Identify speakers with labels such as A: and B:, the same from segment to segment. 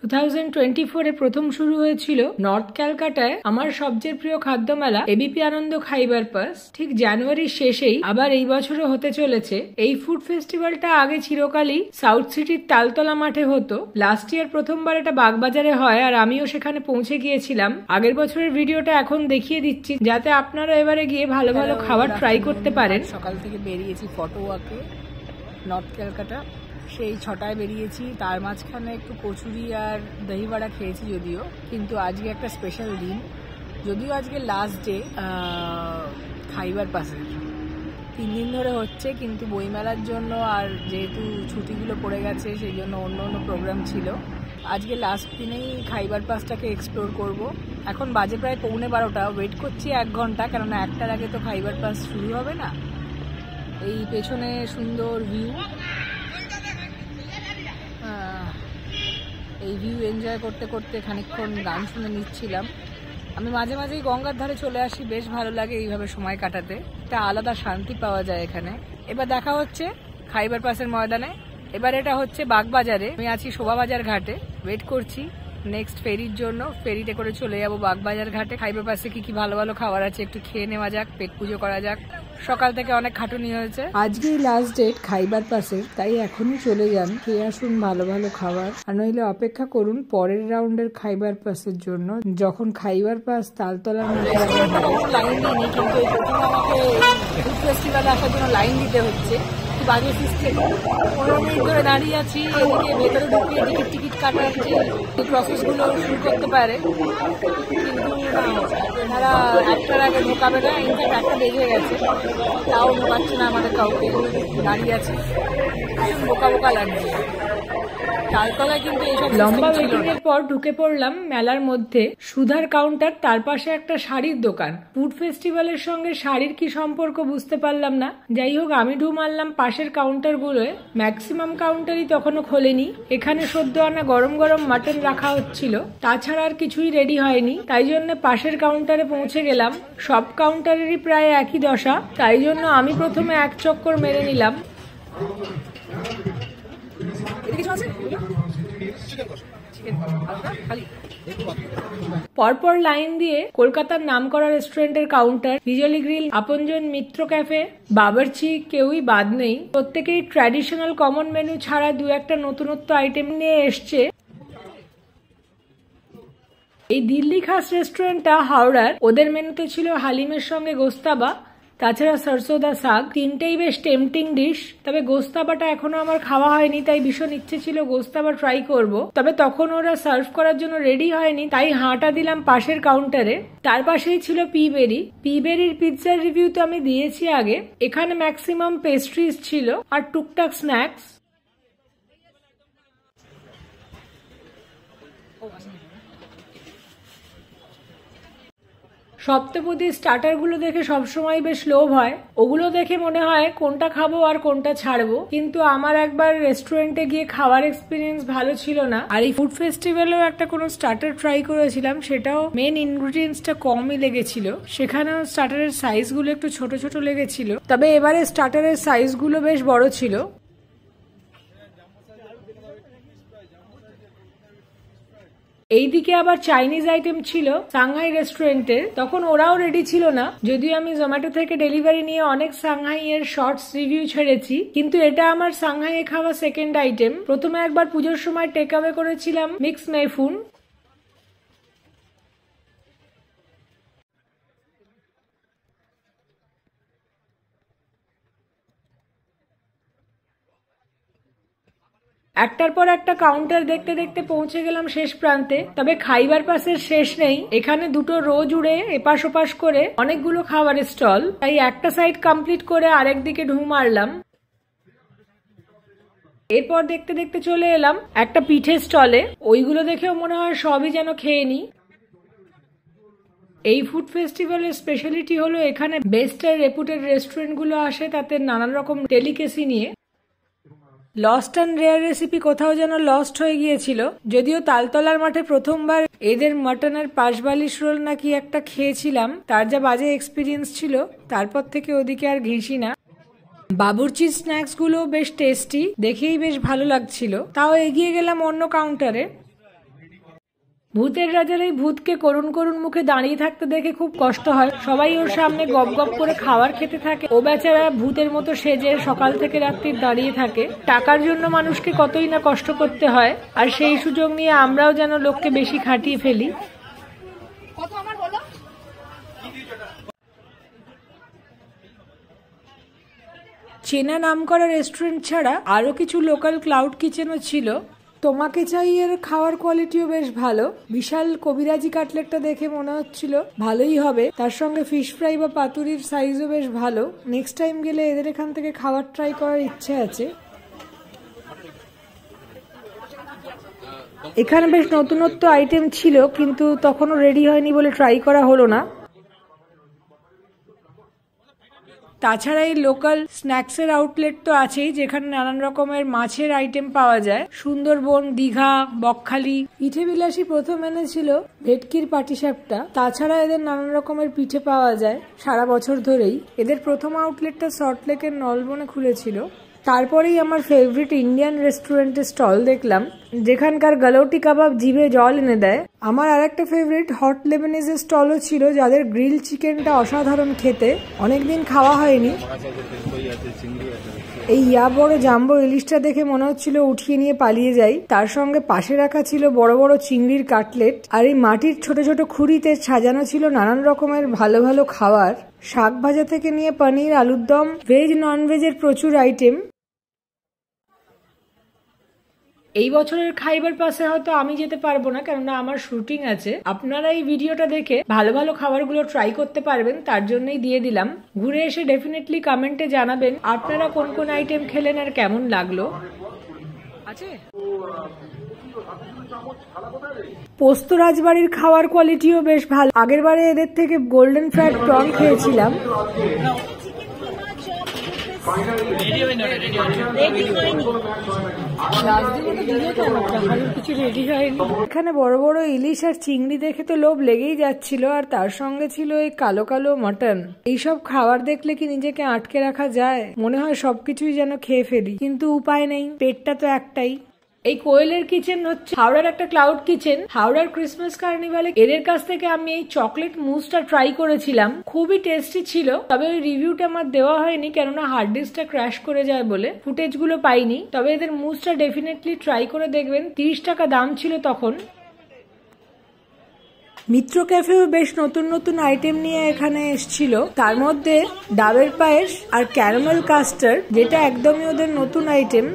A: 2024 প্রথম শুরু হয়েছিল নর্থ ক্যালকাটায় আমার সবচেয়ে প্রিয় খাদ্য মেলা এবিপি আনন্দ খাইবার পাস। ঠিক জানুয়ারির শেষেই আবার এই বছরও হতে চলেছে। এই ফুড ফেস্টিভ্যালটা আগে চিরকালই সাউথ সিটির তালতলা মাঠে হতো। লাস্ট ইয়ার প্রথমবার এটা বাগবাজারে হয়, আর আমিও সেখানে পৌঁছে গিয়েছিলাম। আগের বছরের ভিডিওটা এখন দেখিয়ে দিচ্ছি যাতে আপনারা এবারে গিয়ে ভালো ভালো খাবার ট্রাই করতে পারেন।
B: সকাল থেকে বেরিয়েছি ফটো ওয়াকে নর্থ ক্যালকাটা, সেই 6টায় বেরিয়েছি। তার মাঝখানে একটু কচুরি আর দহিবড়া খেয়েছি যদিও, কিন্তু আজকে একটা স্পেশাল দিন। যদিও আজকে লাস্ট ডে খাইবার পাসের, 3 দিন ধরে হচ্ছে, কিন্তু বইমেলার জন্য আর যেহেতু ছুটিগুলো পড়ে গেছে সেই জন্য অন্য অন্য প্রোগ্রাম ছিল। আজকে লাস্ট দিনেই খাইবার পাসটাকে এক্সপ্লোর করব। এখন বাজে প্রায় 11:15, ওয়েট করছি 1 ঘন্টা, কেননা 1টার আগে তো খাইবার পাস শুরু হবে না। এই পেছনে সুন্দর ভিউ, এই ভিউ এনজয় করতে করতে খানিকক্ষণ গান শুনে নিচ্ছিলাম। আমি মাঝে মাঝেই গঙ্গার ধারে চলে আসি, বেশ ভালো লাগে এইভাবে সময় কাটাতে, একটা আলাদা শান্তি পাওয়া যায় এখানে। এবার দেখা হচ্ছে খাইবার পাসের ময়দানে। এবার এটা হচ্ছে বাগবাজারে, আমি আছি শোভাবাজার ঘাটে, ওয়েট করছি নেক্সট ফেরির জন্য। ফেরিতে করে চলে যাবো বাগবাজার ঘাটে। খাইবার পাসে কি কি ভালো ভালো খাবার আছে একটু খেয়ে নেওয়া যাক, পেট পুজো করা যাক। সকাল থেকে অনেক খাটুনি হয়েছে।
A: আজকেই লাস্ট ডেট খাইবার পাসের, তাই এখনই চলে যান, খেয়ে আসুন ভালো ভালো খাবার। আর নইলে অপেক্ষা করুন পরের রাউন্ডের খাইবার পাসের জন্য, যখন খাইবার পাস তালতলার মধ্যে
B: লাইন দিইনি, কিন্তু আমাকে ফুড ফেস্টিভ্যালে আসার জন্য লাইন দিতে হচ্ছে। বাজে সিস্টেম, 15 মিনিট ধরে দাঁড়িয়ে আছি। এদিকে ভেতরে ঢুকিয়ে টিকিট কাটাচ্ছি, এই প্রসেসগুলো শুরু করতে পারে, কিন্তু এনারা 1টার আগে ঢোকাবে না। ইনফ্যাক্ট 1টা বেজে গেছে, তাও ঢোকাচ্ছে না আমাদের কাউকে। দাঁড়িয়ে আছি, বোকা বোকা লাগছে। তালতলায় কিন্তু এইসব
A: লম্বা ওয়েটিং এর পর ঢুকে পড়লাম মেলার মধ্যে। সুধার কাউন্টার, তার পাশে একটা শাড়ির দোকান। ফুড ফেস্টিভ্যালের সঙ্গে শাড়ির কি সম্পর্ক বুঝতে পারলাম না। যাই হোক, আমি ঢু মারলাম পাশের কাউন্টার গুলোয়। ম্যাক্সিমাম কাউন্টারই তখনও খোলেনি। এখানে সদ্য আনা গরম গরম মাটন রাখা হচ্ছিল, তাছাড়া আর কিছুই রেডি হয়নি। তাই জন্য পাশের কাউন্টারে পৌঁছে গেলাম। সব কাউন্টারেরই প্রায় একই দশা, তাই জন্য আমি প্রথমে 1 চক্কর মেরে নিলাম। পরপর লাইন দিয়ে কলকাতার নামকরা রেস্টুরেন্টের কাউন্টার, বিজলি গ্রিল, আপনজন, মিত্র ক্যাফে, বাবরচি, কেউই বাদ নেই। প্রত্যেকেই ট্র্যাডিশনাল কমন মেনু ছাড়া 2-1টা নতুনত্ব আইটেম নিয়ে এসছে। এই দিল্লি খাস রেস্টুরেন্টটা হাওড়ার। ওদের মেনুতে ছিল হালিমের সঙ্গে গোস্তাবা, তাছাড়া সরসোদা শাক। 3টেই বেশ টেম্পটিং ডিশ। তবে গোস্তাবাটা এখনো আমার খাওয়া হয়নি, তাই ভীষণ ইচ্ছে ছিল গোস্তাবা ট্রাই করব। তবে তখন ওরা সার্ভ করার জন্য রেডি হয়নি, তাই হাঁটা দিলাম পাশের কাউন্টারে। তার পাশেই ছিল পিবেরি। পিবেরির পিৎজার রিভিউ তো আমি দিয়েছি আগে। এখানে ম্যাক্সিমাম পেস্ট্রিজ ছিল আর টুকটাক স্ন্যাক্স। সপ্তপদী স্টার্টারগুলো দেখে সবসময় বেশ লোভ হয়। ওগুলো দেখে মনে হয় কোনটা খাবো আর কোনটা ছাড়বো, কিন্তু আমার একবার রেস্টুরেন্টে গিয়ে খাওয়ার এক্সপিরিয়েন্স ভালো ছিল না। আর এই ফুড ফেস্টিভ্যালেও একটা কোনো স্টার্টার ট্রাই করেছিলাম, সেটাও মেন ইনগ্রিডিয়েন্টসটা কমই লেগেছিল। সেখানেও স্টার্টারের সাইজগুলো একটু ছোট ছোট লেগেছিল, তবে এবারে স্টার্টারের সাইজগুলো বেশ বড় ছিল। এইদিকে আবার চাইনিজ আইটেম ছিল সাংহাই রেস্টুরেন্টের। তখন ওরাও রেডি ছিল না, যদিও আমি জোম্যাটো থেকে ডেলিভারি নিয়ে অনেক সাংহাই এর শর্টস রিভিউ ছেড়েছি, কিন্তু এটা আমার সাংহাইয়ে খাওয়া সেকেন্ড আইটেম। প্রথমে একবার পুজোর সময় টেক অ্যাওয়ে করেছিলাম মিক্স মেফুন। একটার পর একটা কাউন্টার দেখতে দেখতে পৌঁছে গেলাম শেষ প্রান্তে। তবে খাইবার পাসের শেষ নেই, এখানে 2টো রো জুড়ে এপাশ ওপাশ করে অনেকগুলো খাবারের স্টল, তাই একটা সাইড কমপ্লিট করে আরেক দিকে ঢু মারলাম। এরপর দেখতে দেখতে চলে এলাম একটা পিঠে স্টলে। ওইগুলো দেখেও মনে হয় সবই যেন খেয়ে নি। এই ফুড ফেস্টিভ্যালের স্পেশালিটি হলো এখানে বেস্ট আর রেপুটেড রেস্টুরেন্টগুলো আসে, তাতে নানান রকম ডেলিকেসি নিয়ে। লস্ট অ্যান্ড রেয়ার রেসিপি কোথাও যেন লস্ট হয়ে গিয়েছিল। যদিও তালতলার মাঠে প্রথমবার এদের মটনের পাশবালিশ রোল নাকি একটা খেয়েছিলাম, তার যা বাজে এক্সপিরিয়েন্স ছিল, তারপর থেকে ওদিকে আর ঘেঁষি না। বাবুর্চির স্ন্যাক্স গুলো বেশ টেস্টি, দেখেই বেশ ভালো লাগছিল। তাও এগিয়ে গেলাম অন্য কাউন্টারে। ভূতের রাজার এই ভূতকে করুণ করুণ মুখে দাঁড়িয়ে থাকতে দেখে খুব কষ্ট হয়। সবাই ওর সামনে গপ গপ করে খাবার খেতে থাকে, ও বেচারা ভূতের মতো সেজে সকাল থেকে রাত্রি দাঁড়িয়ে থাকে। টাকার জন্য মানুষকে কতই না কষ্ট করতে হয়, আর সেই সুযোগ নিয়ে আমরাও যেন লোককে বেশি খাটিয়ে ফেলি। চেনা নামকরা রেস্টুরেন্ট ছাড়া আরো কিছু লোকাল ক্লাউড কিচেনও ছিল। তোমাকে চাই এর খাওয়ার কোয়ালিটিও বেশ ভালো। বিশাল কবিরাজি কাটলেটটা দেখে মনে হচ্ছিল ভালোই হবে, তার সঙ্গে ফিশ ফ্রাই বা পাতুরির সাইজও বেশ ভালো। নেক্সট টাইম গেলে এদের এখান থেকে খাবার ট্রাই করার ইচ্ছে আছে। এখানে বেশ নতুনত্ব আইটেম ছিল, কিন্তু তখনও রেডি হয়নি বলে ট্রাই করা হলো না। তাছাড়া এই লোকাল স্ন্যাক্সের আউটলেট তো আছেই, যেখানে নানান রকমের মাছের আইটেম পাওয়া যায়। সুন্দরবন, দীঘা, বকখালি। পিঠে বিলাসী প্রথম এনেছিল ভেটকির পাটিসাপটা। তাছাড়া এদের নানান রকমের পিঠে পাওয়া যায় সারা বছর ধরেই। এদের প্রথম আউটলেটটা সল্টলেকের নলবনে খুলেছিল। তারপরেই আমার ফেভারিট ইন্ডিয়ান রেস্টুরেন্টের স্টল দেখলাম, যেখানকার গালৌটি কাবাব জিভে জল এনে দেয়। আমার আরেকটা ফেভারিট হট লেবানিজের স্টলও ছিল, যাদের গ্রিল চিকেনটা অসাধারণ খেতে। অনেকদিন খাওয়া হয়নি। এই ইয়া বড় জাম্বো ইলিশটা দেখে মনে হচ্ছিল উঠিয়ে নিয়ে পালিয়ে যাই। তার সঙ্গে পাশে রাখা ছিল বড় বড় চিংড়ির কাটলেট, আর এই মাটির ছোট ছোট খুঁড়িতে সাজানো ছিল নানান রকমের ভালো ভালো খাবার। শাক ভাজা থেকে নিয়ে পনির, আলুর দম, ভেজ নন ভেজের প্রচুর আইটেম। এই বছরের খাইবার পাসে হয়তো আমি যেতে পারবো না, কেননা আমার শুটিং আছে। আপনারা এই ভিডিওটা দেখে ভালো ভালো খাবারগুলো ট্রাই করতে পারবেন, তার জন্যই দিয়ে দিলাম। ঘুরে এসে ডেফিনেটলি কমেন্টে জানাবেন আপনারা কোন কোন আইটেম খেলেন আর কেমন লাগলো। পোস্ত রাজবাড়ির খাওয়ার কোয়ালিটিও বেশ ভালো। আগের বারে এদের থেকে গোল্ডেন ফ্যাট প্রন খেয়েছিলাম। এখানে বড় বড় ইলিশ আর চিংড়ি দেখে তো লোভ লেগেই যাচ্ছিল, আর তার সঙ্গে ছিল এই কালো কালো মাটন। এইসব খাবার দেখলে কি নিজেকে আটকে রাখা যায়? মনে হয় সবকিছুই যেন খেয়ে ফেলি, কিন্তু উপায় নেই, পেটটা তো একটাই। এই কোয়েলের কিচেন হচ্ছে হাওড়ার একটা ক্লাউড কিচেন। হাওড়ার ক্রিসমাস কার্নিভালে এদের কাছ থেকে আমি এই চকলেট মুসটা ট্রাই করেছিলাম, খুবই টেস্টি ছিল। তবে ওই রিভিউটা আমার দেওয়া হয়নি, কেননা হার্ড ডিস্কটা ক্র্যাশ করে যায় বলে ফুটেজ গুলো পাইনি। তবে এদের মুসটা ডেফিনেটলি ট্রাই করে দেখবেন, 30 টাকা দাম ছিল তখন। মিত্র ক্যাফেও বেশ নতুন নতুন আইটেম নিয়ে এখানে এসেছিল। তার মধ্যে ডাবের পায়েস আর ক্যারামেল কাস্টার্ড, যেটা একদমই ওদের নতুন আইটেম।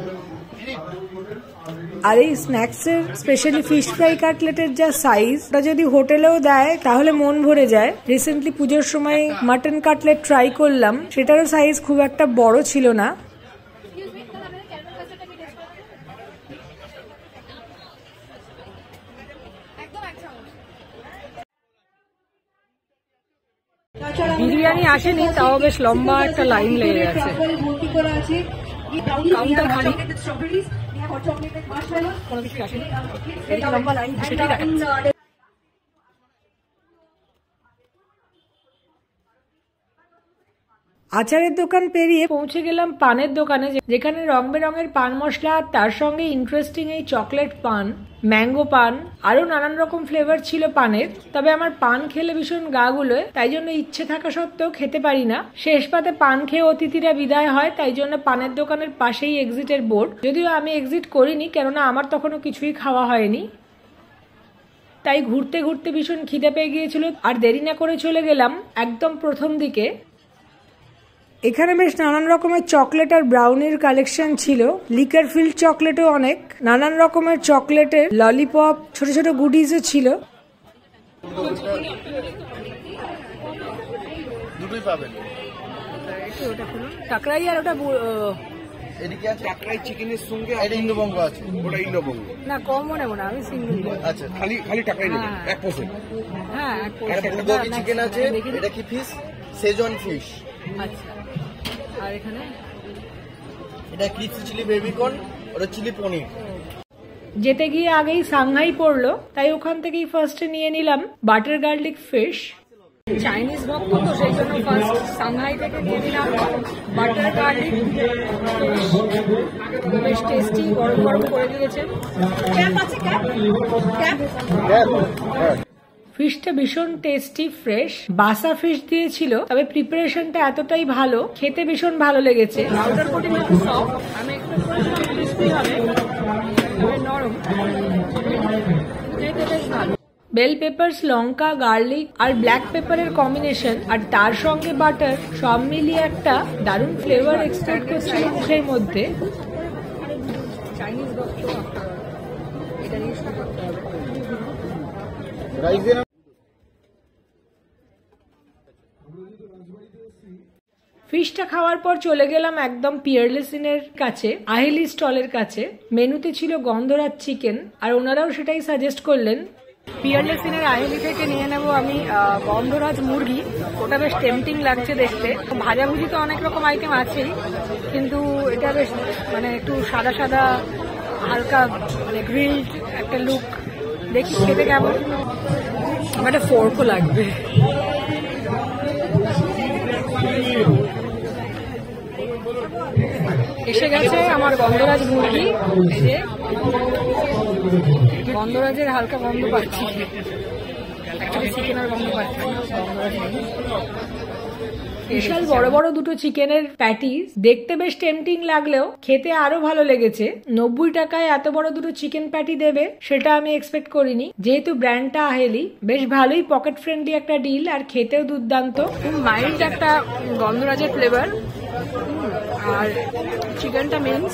A: আর এই স্ন্যাক্সের স্পেশালি ফিশ ফ্রাই কাটলেটের যা সাইজ, ওটা যদি হোটেলেও দেয় তাহলে মন ভরে যায়। রিসেন্টলি পুজোর সময় মাটন কাটলেট ট্রাই করলাম, সেটারও সাইজ খুব একটা বড় ছিল না। বিরিয়ানি আসেনি, তাও বেশ লম্বা একটা লাইন লেগে গেছে। কাউন্টার খালি, কোনো কিছু আসেনি, এদিকে লম্বা লাইন, সেটাই দেখাচ্ছে। আচারের দোকান পেরিয়ে পৌঁছে গেলাম পানের দোকানে, যেখানে রং বেরঙের পান মশলা, আর তার সঙ্গে ইন্টারেস্টিং এই চকলেট পান, ম্যাঙ্গো পান, আরো নানান রকম ফ্লেভার ছিল পানের। তবে আমার পান খেলে ভীষণ গা গুলোয়, তাই জন্য ইচ্ছে থাকা সত্ত্বেও খেতে পারি না। শেষ পাতে পান খেয়ে অতিথিরা বিদায় হয়, তাই জন্য পানের দোকানের পাশেই এক্সিটের বোর্ড। যদিও আমি এক্সিট করিনি, কেননা আমার তখনও কিছুই খাওয়া হয়নি। তাই ঘুরতে ঘুরতে ভীষণ খিদে পেয়ে গিয়েছিল, আর দেরি না করে চলে গেলাম একদম প্রথম দিকে। এখানে বেশ নানান রকমের চকলেট আর ব্রাউনির কালেকশন ছিল। লিকার ফিল্ড চকলেটও অনেক, নানান রকমের চকলেটের ললিপপ, ছোট ছোট গুডিজও ছিল। দুটোই পাবেন, কাকড়াই আর ওটা এদিকে আছে কাকড়াই চিকেনের সঙ্গে এটা ইন্ডোবঙ্গ আছে, ওটা ইন্ডোবঙ্গ না, কম মনে মনে আমি সিঙ্গেল। আচ্ছা, খালি খালি টাকাই নেবেন 1%। হ্যাঁ, 1%। বুলগি চিকেন আছে, এটা কি ফিশ? সেজন ফিশ। আচ্ছা, আর এখানে এটা ক্রিপসি চিলি বেবিকর্ন, ওটা চিলি পনির। যেতে গিয়ে আগেই সাংহাই পড়লো, তাই ওখান থেকেই ফার্স্টে নিয়ে নিলাম বাটার গার্লিক ফিশ।
B: চাইনিজ ভক্ত তো সেই জন্য ফার্স্ট সাংহাই থেকে নিয়ে নিলাম বাটার গার্লিক, বেশ টেস্টি, গরম গরম করে দিয়েছে।
A: ফিশটা ভীষণ টেস্টি, ফ্রেশ, বাসা ফিশ দিয়েছিল, তবে প্রিপারেশনটা এতটাই ভালো, খেতে ভীষণ ভালো লেগেছে।
B: আউটার কোটিং একটু সফট, আমি এক্সপেক্ট করেছিলাম ক্রিস্পি হবে, নরম, খেতে বেশ ভালো।
A: বেল পেপারস, লঙ্কা, গার্লিক আর ব্ল্যাক পেপারের কম্বিনেশন আর তার সঙ্গে বাটার, সব মিলিয়ে একটা দারুণ ফ্লেভার এক্সট্রাক্ট করছিল মুখের মধ্যে।
B: চাইনিজ ভক্ত এটা নিয়ে শুরু করতে হবে।
A: ফিশটা খাওয়ার পর চলে গেলাম একদম পিয়ারলেস ইনের কাছে, আহেলি স্টলের কাছে। মেনুতে ছিল গন্ধরাজ চিকেন, আর ওনারাও সেটাই সাজেস্ট করলেন।
B: পিয়ারলেস ইনের আহেলি থেকে নিয়ে নেব আমি গন্ধরাজ মুরগি। ওটা বেশ টেম্পটিং লাগছে দেখতে। ভাজাভুজি তো অনেক রকম আইটেম আছেই, কিন্তু এটা বেশ মানে একটু সাদা সাদা হালকা মানে গ্রিলড একটা লুক। দেখি খেতে কেমন। আমার একটা ফোর্কও লাগবে। এসে গেছে আমার গন্ধরাজ মুরগি। এই যে গন্ধরাজের হালকা গন্ধ পাচ্ছি, অ্যাকচুয়ালি চিকেনের গন্ধ পাচ্ছি, গন্ধরাজ নেই।
A: বিশাল বড় বড় দুটো চিকেনের প্যাটিস, দেখতে বেশ টেম্পটিং লাগলেও খেতে আরো ভালো লেগেছে। 90 টাকায় এত বড় দুটো চিকেন প্যাটি দেবে সেটা আমি এক্সপেক্ট করিনি। যেহেতু ব্র্যান্ডটা আহেলি, বেশ ভালোই পকেট ফ্রেন্ডলি একটা ডিল, আর খেতেও দুর্দান্ত।
B: খুব মাইল্ড একটা গন্ধরাজের ফ্লেভার, আর চিকেনটা মিন্স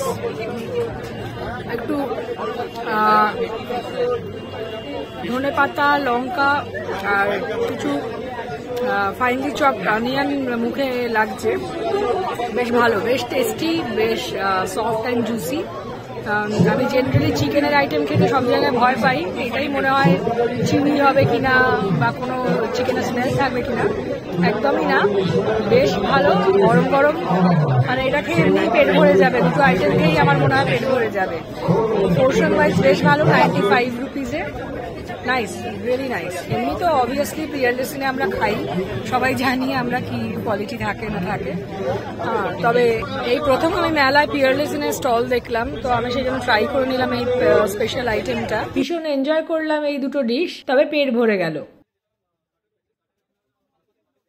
B: একটু ধনে পাতা, লঙ্কা আর কিছু ফাইনলি চপড অনিয়ন মুখে লাগছে। বেশ ভালো, বেশ টেস্টি, বেশ সফট অ্যান্ড জুসি। আমি জেনারেলি চিকেনের আইটেম খেতে সব জায়গায় ভয় পাই, এটাই মনে হয় চিনি হবে কিনা বা কোনো চিকেনের স্মেল থাকবে কিনা। একদমই না, বেশ ভালো, গরম গরম, মানে এটা খেয়ে এমনি পেট ভরে যাবে। দুটো আইটেম খেয়েই আমার মনে হয় পেট ভরে যাবে। পোর্শন ওয়াইজ বেশ ভালো, 95 রুপিসে। Nice, really nice. এমনি তো অবভিয়াসলি পিয়ারলেস ইনে আমরা খাই, সবাই জানি আমরা কি কোয়ালিটি থাকে না থাকে। তবে এই প্রথম আমি মেলায় পিয়ারলেস ইনের স্টল দেখলাম, তো আমি সেই জন্য ট্রাই করে নিলাম এই স্পেশাল আইটেমটা।
A: ভীষণ এনজয় করলাম এই দুটো ডিশ, তবে পেট ভরে গেল।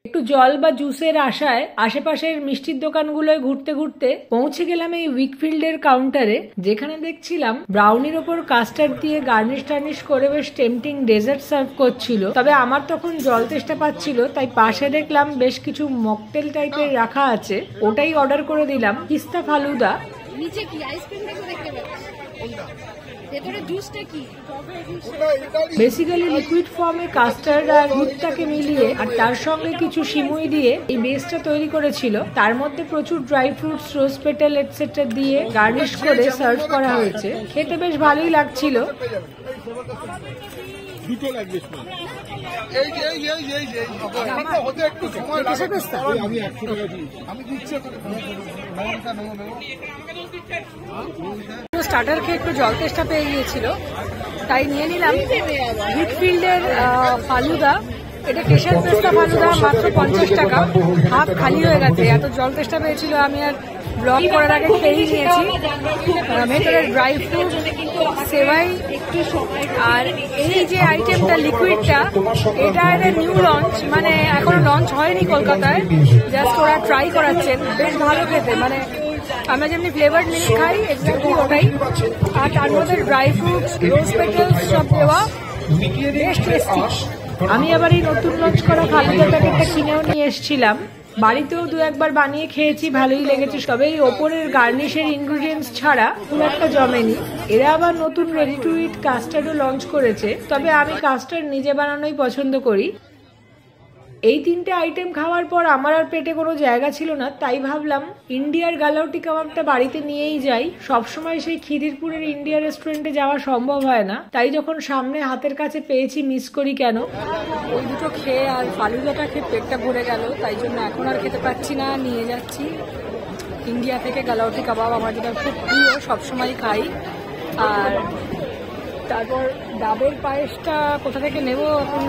A: একটু জল বা জুসের আশায় আশেপাশের মিষ্টির দোকানগুলোয় ঘুরতে ঘুরতে পৌঁছে গেলাম এই উইকফিল্ডের কাউন্টারে, যেখানে দেখছিলাম ব্রাউনির ওপর কাস্টার্ড দিয়ে গার্নিশ টার্নিশ করে বেশ টেম্পটিং ডেজার্ট সার্ভ করছিল। তবে আমার তখন জল তেষ্টা পাচ্ছিল, তাই পাশে দেখলাম বেশ কিছু মকটেল টাইপের রাখা আছে, ওটাই অর্ডার করে দিলাম। পিস্তা ফালুদা,
C: নিচে কি আইসক্রিম দেখতে পাচ্ছি, ভেতরে জুসটা কি?
A: বেসিক্যালি লিকুইড ফর্মে কাস্টার্ড আর দুধটাকে মিলিয়ে আর তার সঙ্গে কিছু সিমুই দিয়ে এই বেসটা তৈরি করেছিল। তার মধ্যে প্রচুর ড্রাই ফ্রুটস, রোজ পেটাল এটসেট্রা দিয়ে গার্নিশ করে সার্ভ করা হয়েছে। খেতে বেশ ভালোই লাগছিল।
D: দুটো লাগবে আমি 100 টাকা দিই, আমি দিচ্ছি।
B: স্টার্টার খেয়ে একটু জল তেষ্টা পেয়ে গিয়েছিল, তাই নিয়ে নিলাম উইকফিল্ডের ফালুদা। এটা কেশর পেস্তা ফালুদা, মাত্র 50 টাকা। হাত খালি হয়ে গেছে, এত জল তেষ্টা পেয়েছিল আমি আর ব্লগ করার আগে খেয়েই নিয়েছি। ভেতরে ড্রাই ফ্রুট, সেভাই, আর এই যে আইটেমটা লিকুইডটা, এটা একটা নিউ লঞ্চ, মানে এখনো লঞ্চ হয়নি কলকাতায়, জাস্ট ওরা ট্রাই করাচ্ছেন। বেশ ভালো খেতে, মানে আমরা যেমনি ফ্লেভার্ড মিল্ক খাই এক্স্যাক্টলি ওটাই, আর তার মধ্যে ড্রাই ফ্রুটস, রোজ পেটালস সব দেওয়া, বেশ টেস্টি।
A: আমি আবার এই নতুন লঞ্চ করা ফালুদা প্যাকেটটা কিনেও নিয়ে এসেছিলাম। বাড়িতেও দু একবার বানিয়ে খেয়েছি, ভালোই লেগেছে। তবে এই ওপরের গার্নিশের ইনগ্রিডিয়েন্টস ছাড়া খুব একটা জমেনি। এরা আবার নতুন রেডি টু ইট কাস্টার্ডও লঞ্চ করেছে, তবে আমি কাস্টার্ড নিজে বানানোই পছন্দ করি। এই তিনটে আইটেম খাওয়ার পর আমার আর পেটে কোনো জায়গা ছিল না, তাই ভাবলাম ইন্ডিয়ার গালাউটি কাবাবটা বাড়িতে নিয়েই যাই। সবসময় সেই খিদিরপুরের ইন্ডিয়া রেস্টুরেন্টে যাওয়া সম্ভব হয় না, তাই যখন সামনে হাতের কাছে পেয়েছি মিস করি কেন।
B: ওই দুটো খেয়ে আর ফালুদাটা খেয়ে পেটটা ভরে গেল, তাই জন্য এখন আর খেতে পাচ্ছি না, নিয়ে যাচ্ছি ইন্ডিয়া থেকে গালাউটি কাবাব, আমার যেটা খুব প্রিয়, সবসময় খাই। আর তারপর ডাবের পায়েসটা কোথা থেকে নেব এখন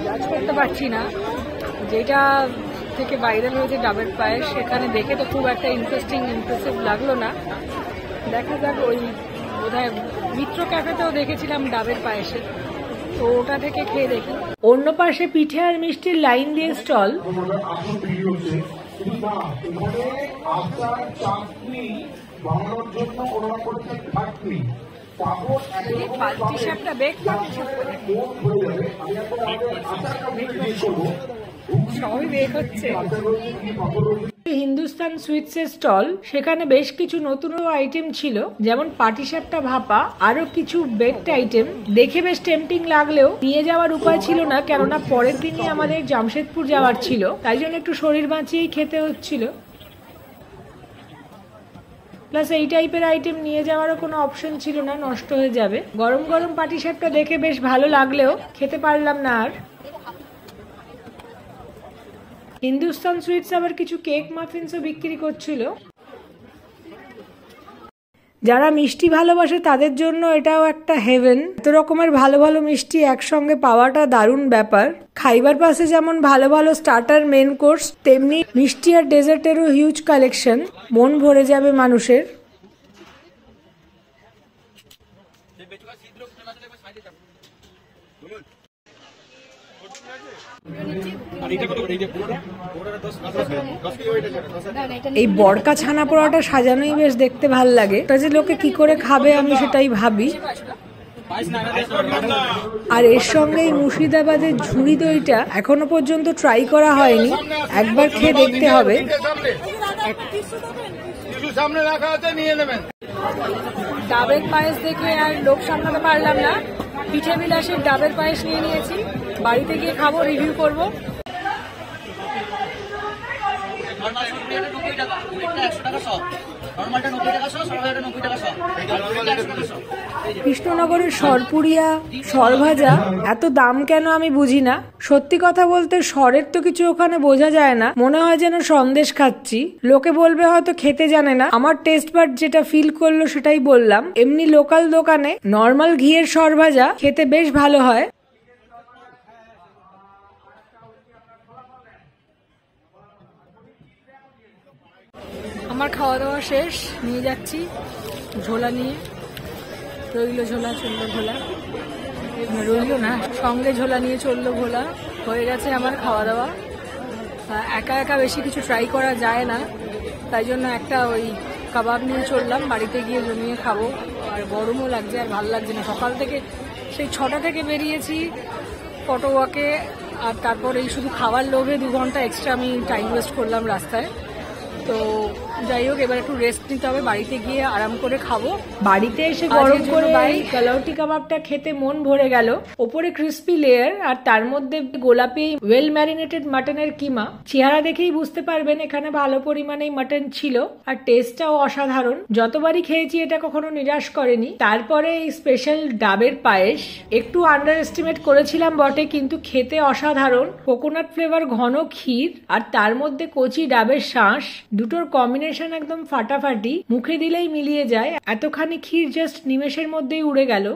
B: জাজ করতে পারছি না। যেটা থেকে ভাইরাল হয়েছে ডাবের পায়েস, সেখানে দেখে তো খুব একটা ইমপ্রেসিভ লাগলো না। দেখা যাক, ওই বোধহয় মিত্র ক্যাফেতেও দেখেছিলাম ডাবের পায়েসের, তো ওটা থেকে খেয়ে দেখি।
A: অন্য পাশে পিঠে আর মিষ্টির লাইন দিয়ে স্টল।
B: পাল্টি সাপটা বেক সবই বেক হচ্ছে।
A: হিন্দুস্তান সুইটসের স্টল, সেখানে বেশ কিছু নতুন আইটেম ছিল, যেমন পাটিসাপটা ভাপা, আরো কিছু বেকড আইটেম। দেখে বেশ টেম্পটিং লাগলেও নিয়ে যাওয়ার উপায় ছিল না, কেননা পরের দিনই আমাদের জামশেদপুর যাওয়ার ছিল, তাই জন্য একটু শরীর বাঁচিয়েই খেতে হচ্ছিল। প্লাস এই টাইপের আইটেম নিয়ে যাওয়ারও কোনো অপশন ছিল না, নষ্ট হয়ে যাবে। গরম গরম পাটিসাপটা দেখে বেশ ভালো লাগলেও খেতে পারলাম না আর। হিন্দুস্তান সুইটস আবার কিছু কেক মাফিনসও বিক্রি করছিল। যারা মিষ্টি ভালোবাসে তাদের জন্য এটাও একটা হেভেন। এত রকমের ভালো ভালো মিষ্টি একসঙ্গে পাওয়াটা দারুণ ব্যাপার। খাইবার পাশে যেমন ভালো ভালো স্টার্টার, মেন কোর্স, তেমনি মিষ্টি আর ডেজার্টেরও হিউজ কালেকশন। মন ভরে যাবে মানুষের। এই বড়কা ছানা পোড়াটা সাজানোই বেশ দেখতে ভাল লাগে। এটা যে লোকে কি করে খাবে আমি সেটাই ভাবি। আর এর সঙ্গে এই মুর্শিদাবাদের ঝুড়ি দইটা এখনো পর্যন্ত ট্রাই করা হয়নি, একবার খেয়ে দেখতে হবে।
B: ডাবের পায়েস দেখে আর লোক সামলাতে পারলাম না, পিঠে বিলাসের ডাবের পায়েস নিয়ে নিয়েছি। বাড়িতে গিয়ে খাবো, রিভিউ করবো।
A: কৃষ্ণনগরের সরপুরিয়া, সরভাজা এত দাম কেন আমি বুঝি না। সত্যি কথা বলতে সরের তো কিছু ওখানে বোঝা যায় না, মনে হয় যেন সন্দেশ খাচ্ছি। লোকে বলবে হয়তো খেতে জানে না, আমার টেস্ট বাট যেটা ফিল করলো সেটাই বললাম। এমনি লোকাল দোকানে নর্মাল ঘিয়ের সরভাজা খেতে বেশ ভালো হয়।
B: আমার খাওয়া দাওয়া শেষ, নিয়ে যাচ্ছি ঝোলা নিয়ে। রইলো ঝোলা, চললো ঝোলা, রইলো না সঙ্গে ঝোলা নিয়ে চললো ভোলা। হয়ে গেছে আমার খাওয়া দাওয়া। একা একা বেশি কিছু ট্রাই করা যায় না, তাই জন্য একটা ওই কাবাব নিয়ে চললাম। বাড়িতে গিয়ে জমিয়ে খাবো। আর গরমও লাগছে, আর ভালো লাগছে না। সকাল থেকে সেই 6টা থেকে বেরিয়েছি ফটো ওয়াকে, আর তারপর এই শুধু খাওয়ার লোভে 2 ঘন্টা এক্সট্রা আমি টাইম ওয়েস্ট করলাম রাস্তায়। তো যাই হোক, এবার একটু রেস্ট নিতে হবে, বাড়িতে গিয়ে আরাম করে খাবো।
A: বাড়িতে এসে গরম করে কালাউটি কাবাবটা খেতে মন ভরে গেল। ওপরে ক্রিস্পি লেয়ার, আর তার মধ্যে গোলাপি ওয়েল ম্যারিনেটেড মাটনের কিমা। চেহারা দেখেই বুঝতে পারবেন এখানে ভালো পরিমাণে মাটন ছিল, আর টেস্টটাও অসাধারণ। যতবারই খেয়েছি এটা কখনো নিরাশ করেনি। তারপরে এই স্পেশাল ডাবের পায়েস একটু আন্ডার এস্টিমেট করেছিলাম বটে, কিন্তু খেতে অসাধারণ। কোকোনাট ফ্লেভার ঘন ক্ষীর, আর তার মধ্যে কচি ডাবের শাঁস, দুটোর কম্বিনেশন একদম ফাটাফাটি। মুখে দিলেই মিলিয়ে যায়। এতখানি ক্ষীর জাস্ট নিমেষের মধ্যেই উড়ে গেল।